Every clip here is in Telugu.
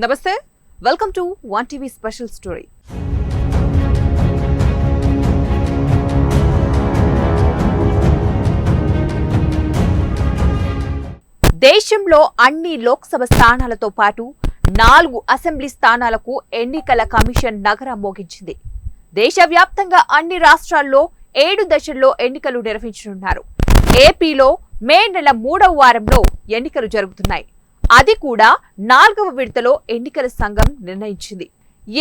నమస్తే, welcome to one TV special story. దేశంలో అన్ని లోక్సభ స్థానాలతో పాటు 4 అసెంబ్లీ స్థానాలకు ఎన్నికల కమిషన్ నగరం మోగించింది. దేశవ్యాప్తంగా అన్ని రాష్ట్రాల్లో 7 దశల్లో ఎన్నికలు నిర్వహించనున్నారు. ఏపీలో మే నెల 3వ వారంలో ఎన్నికలు జరుగుతున్నాయి. అది కూడా 4వ విడతలో ఎన్నికల సంఘం నిర్ణయించింది.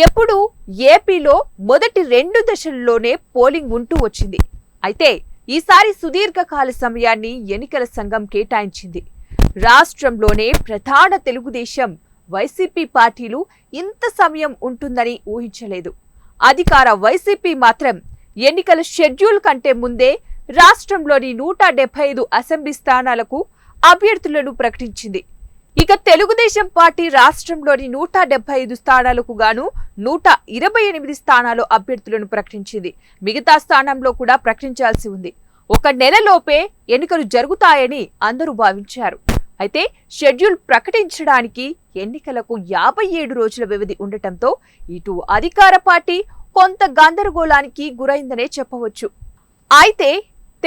ఎప్పుడు ఏపీలో మొదటి 2 దశల్లోనే పోలింగ్ ఉంటూ వచ్చింది. అయితే ఈసారి సుదీర్ఘకాల సమయాన్ని ఎన్నికల సంఘం కేటాయించింది. రాష్ట్రంలోనే ప్రధాన తెలుగుదేశం, వైసీపీ పార్టీలు ఇంత సమయం ఉంటుందని ఊహించలేదు. అధికార వైసీపీ మాత్రం ఎన్నికల షెడ్యూల్ కంటే ముందే రాష్ట్రంలోని 175 అసెంబ్లీ స్థానాలకు అభ్యర్థులను ప్రకటించింది. ఇక తెలుగుదేశం పార్టీ రాష్ట్రంలోని 175 స్థానాలకు గాను 128 స్థానాలు అభ్యర్థులను ప్రకటించింది. మిగతా స్థానంలో కూడా ప్రకటించాల్సి ఉంది. 1 నెలలోపే ఎన్నికలు జరుగుతాయని అందరూ భావించారు. అయితే షెడ్యూల్ ప్రకటించడానికి ఎన్నికలకు 57 రోజుల వ్యవధి ఉండటంతో ఇటు అధికార పార్టీ కొంత గందరగోళానికి గురైందనే చెప్పవచ్చు. అయితే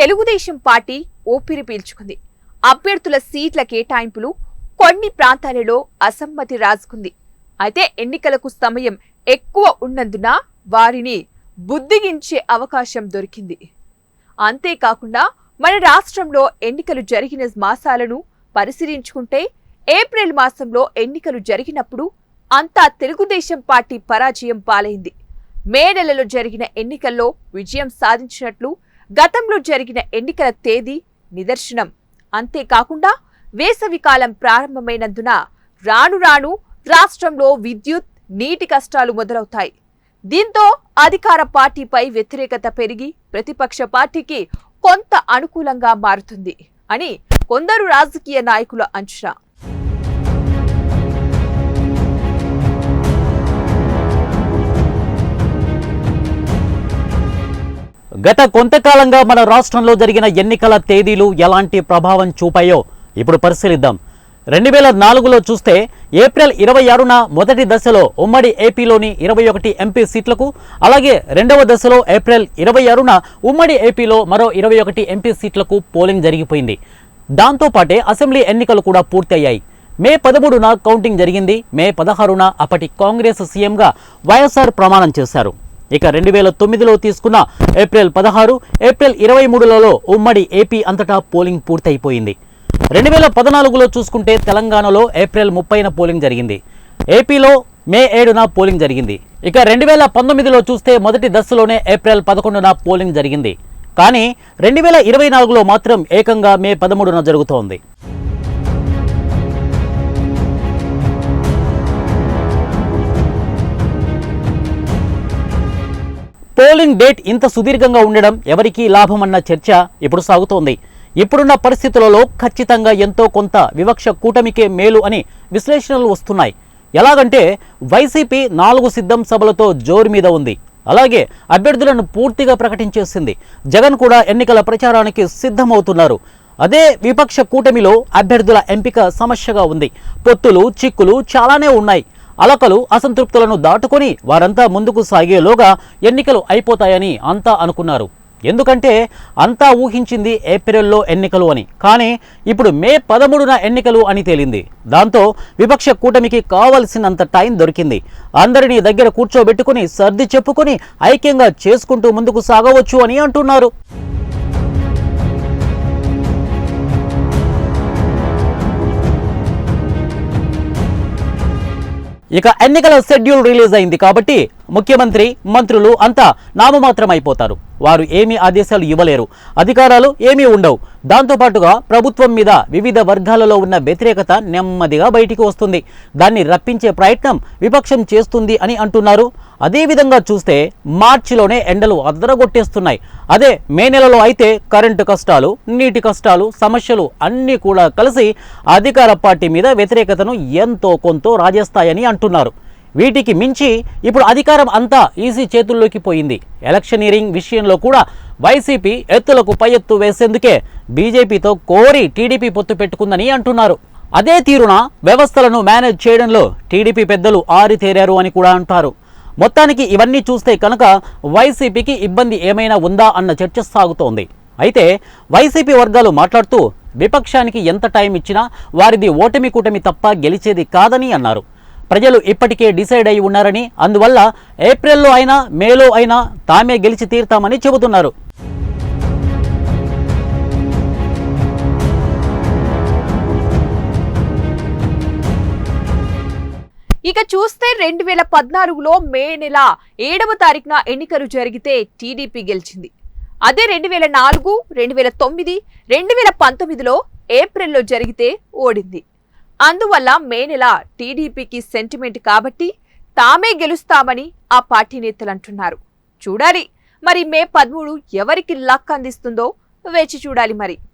తెలుగుదేశం పార్టీ ఊపిరి పీల్చుకుంది. అభ్యర్థుల సీట్ల కేటాయింపులు కొన్ని ప్రాంతాలలో అసమ్మతి రాజుకుంది. అయితే ఎన్నికలకు సమయం ఎక్కువ ఉన్నందున వారిని బుద్ధిగించే అవకాశం దొరికింది. అంతేకాకుండా మన రాష్ట్రంలో ఎన్నికలు జరిగిన మాసాలను పరిశీలించుకుంటే ఏప్రిల్ మాసంలో ఎన్నికలు జరిగినప్పుడు అంతా తెలుగుదేశం పార్టీ పరాజయం పాలైంది. మే నెలలో జరిగిన ఎన్నికల్లో విజయం సాధించినట్లు గతంలో జరిగిన ఎన్నికల తేదీ నిదర్శనం. అంతేకాకుండా వేసవి కాలం ప్రారంభమైనందున రాను రాను రాష్ట్రంలో విద్యుత్, నీటి కష్టాలు మొదలవుతాయి. దీంతో అధికార పార్టీపై వ్యతిరేకత పెరిగి ప్రతిపక్ష పార్టీకి కొంత అనుకూలంగా మారుతుంది అని కొందరు రాజకీయ నాయకుల అంచనా. గత కొంతకాలంగా మన రాష్ట్రంలో జరిగిన ఎన్నికల తేదీలు ఎలాంటి ప్రభావం చూపాయో ఇప్పుడు పరిశీలిద్దాం. 2004లో చూస్తే ఏప్రిల్ 26న మొదటి దశలో ఉమ్మడి ఏపీలోని 21 ఎంపీ సీట్లకు, అలాగే రెండవ దశలో ఏప్రిల్ 26న ఉమ్మడి ఏపీలో మరో 21 ఎంపీ సీట్లకు పోలింగ్ జరిగిపోయింది. దాంతోపాటే అసెంబ్లీ ఎన్నికలు కూడా పూర్తయ్యాయి. మే 13న కౌంటింగ్ జరిగింది. మే 16న అప్పటి కాంగ్రెస్ సీఎంగా వైఎస్ఆర్ ప్రమాణం చేశారు. ఇక 2009లో తీసుకున్న ఏప్రిల్ 16, ఏప్రిల్ 23లలో ఉమ్మడి ఏపీ అంతటా పోలింగ్ పూర్తయిపోయింది. 2014లో చూసుకుంటే తెలంగాణలో ఏప్రిల్ 30న పోలింగ్ జరిగింది. ఏపీలో మే 7న పోలింగ్ జరిగింది. ఇక 2019లో చూస్తే మొదటి దశలోనే ఏప్రిల్ 11న పోలింగ్ జరిగింది. కానీ 2024లో మాత్రం ఏకంగా మే 13న జరుగుతోంది. పోలింగ్ డేట్ ఇంత సుదీర్ఘంగా ఉండడం ఎవరికీ లాభమన్న చర్చ ఇప్పుడు సాగుతోంది. ఇప్పుడున్న పరిస్థితులలో ఖచ్చితంగా ఎంతో కొంత వివక్ష కూటమికే మేలు అని విశ్లేషణలు వస్తున్నాయి. ఎలాగంటే వైసీపీ 4 సిద్ధం సభలతో జోరు మీద ఉంది. అలాగే అభ్యర్థులను పూర్తిగా ప్రకటించేసింది. జగన్ కూడా ఎన్నికల ప్రచారానికి సిద్ధమవుతున్నారు. అదే విపక్ష కూటమిలో అభ్యర్థుల ఎంపిక సమస్యగా ఉంది. పొత్తులు, చిక్కులు చాలానే ఉన్నాయి. అలకలు, అసంతృప్తులను దాటుకొని వారంతా ముందుకు సాగేలోగా ఎన్నికలు అయిపోతాయని అంతా అనుకున్నారు. ఎందుకంటే అంతా ఊహించింది ఏప్రిల్లో ఎన్నికలు అని. కానీ ఇప్పుడు మే 13న ఎన్నికలు అని తేలింది. దాంతో విపక్ష కూటమికి కావలసినంత టైం దొరికింది. అందరినీ దగ్గర కూర్చోబెట్టుకుని సర్ది చెప్పుకొని ఐక్యంగా చేసుకుంటూ ముందుకు సాగవచ్చు అని అంటున్నారు. ఇక ఎన్నికల షెడ్యూల్ రిలీజ్ అయింది కాబట్టి ముఖ్యమంత్రి, మంత్రులు అంతా నామమాత్రం అయిపోతారు. వారు ఏమీ ఆదేశాలు ఇవ్వలేరు, అధికారాలు ఏమీ ఉండవు. దాంతోపాటుగా ప్రభుత్వం మీద వివిధ వర్గాలలో ఉన్న వ్యతిరేకత నెమ్మదిగా బయటికి వస్తుంది. దాన్ని రప్పించే ప్రయత్నం విపక్షం చేస్తుంది అని అంటున్నారు. అదేవిధంగా చూస్తే మార్చిలోనే ఎండలు అద్దరగొట్టేస్తున్నాయి. అదే మే నెలలో అయితే కరెంటు కష్టాలు, నీటి కష్టాలు, సమస్యలు అన్నీ కూడా కలిసి అధికార పార్టీ మీద వ్యతిరేకతను ఎంతో కొంత రాజేస్తాయని అంటున్నారు. వీటికి మించి ఇప్పుడు అధికారం అంతా ఈసీ చేతుల్లోకి పోయింది. ఎలక్షనీరింగ్ విషయంలో కూడా వైసీపీ ఎత్తులకు పై ఎత్తు వేసేందుకే బీజేపీతో కోరి టీడీపీ పొత్తు పెట్టుకుందని అంటున్నారు. అదే తీరున వ్యవస్థలను మేనేజ్ చేయడంలో టీడీపీ పెద్దలు ఆరితేరారు అని కూడా అంటారు. మొత్తానికి ఇవన్నీ చూస్తే కనుక వైసీపీకి ఇబ్బంది ఏమైనా ఉందా అన్న చర్చ సాగుతోంది. అయితే వైసీపీ వర్గాలు మాట్లాడుతూ విపక్షానికి ఎంత టైం ఇచ్చినా వారిది ఓటమి కూటమి తప్ప గెలిచేది కాదని అన్నారు. ప్రజలు ఇప్పటికే డిసైడ్ అయి ఉన్నారని, అందువల్ల ఏప్రిల్లో అయినా మేలో అయినా తామే గెలిచి తీరుతామని చెబుతున్నారు. ఇక చూస్తే 2014లో మే నెల 7వ తారీఖున ఎన్నికలు జరిగితే టీడీపీ గెలిచింది. అదే 2004, 2009, 2019లో ఏప్రిల్లో జరిగితే ఓడింది. అందువల్ల మే నెల టీడీపీకి సెంటిమెంట్ కాబట్టి తామే గెలుస్తామని ఆ పార్టీ నేతలు అంటున్నారు. చూడాలి మరి మే 13 ఎవరికి లక్ అందిస్తుందో వేచి చూడాలి మరి.